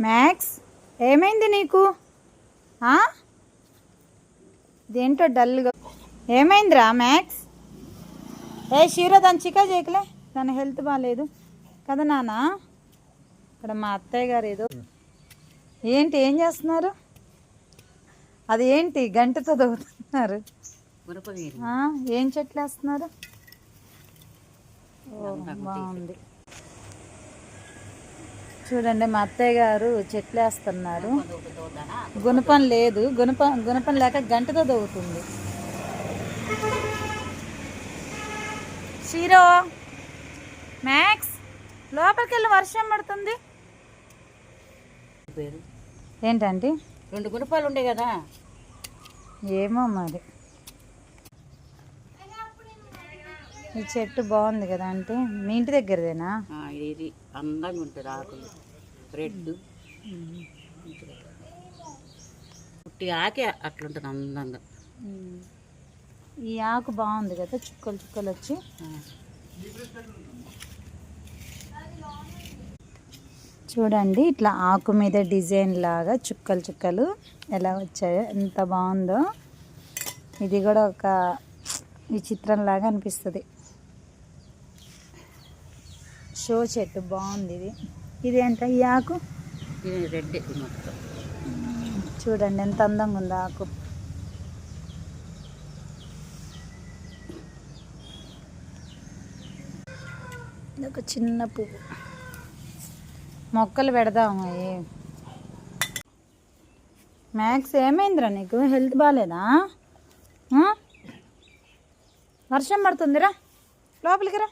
Max ఏమైంది నీకు? దేంటో డల్గా ఏమైందిరా మ్యాక్స్? షీరో దాని చికా చేయకలే, దాని హెల్త్ బాగాలేదు కదా నాన్న. ఇక్కడ మా అత్తయ్య గారు ఏదో ఏంటి ఏం చేస్తున్నారు? అది ఏంటి గంటతో దొరుకుతున్నారు? ఏం చెట్లు వేస్తున్నారు? బాగుంది. చూడండి మా అత్తయ్య గారు చెట్లు వేస్తున్నారు. గుణపం లేదు, గుణపం లేక గంటతో దొవుతుంది. షీరో మ్యాక్స్ లోపలికి వెళ్ళి, వర్షం పడుతుంది. ఏంటంటే 2 గుణపాలు ఉండే కదా, ఏమో మరి. ఈ చెట్టు బాగుంది కదా అంటే మీ ఇంటి దగ్గరదేనా? ఇది అందంగా ఉంటుంది, ఆకులు రెడ్ పుట్టి ఆకే అట్లుంటుంది అందంగా. ఈ ఆకు బాగుంది కదా, చుక్కలు చుక్కలు వచ్చి. చూడండి ఇట్లా ఆకు మీద డిజైన్ లాగా చుక్కలు చుక్కలు ఎలా వచ్చాయో, ఎంత బాగుందో. ఇది కూడా ఒక విచిత్రం లాగా అనిపిస్తుంది. షో చెట్టు బాగుంది. ఇది ఏంట ఈ ఆకు? ఇది రెడ్ మొత్తం. చూడండి ఎంత అందంగా ఉంది ఆకు. ఇది ఒక చిన్న పువ్వు. మొక్కలు పెడదాము. మ్యాక్స్ ఏమైందిరా నీకు? హెల్త్ బాగాలేదా? వర్షం పడుతుందిరా, లోపలికి రా.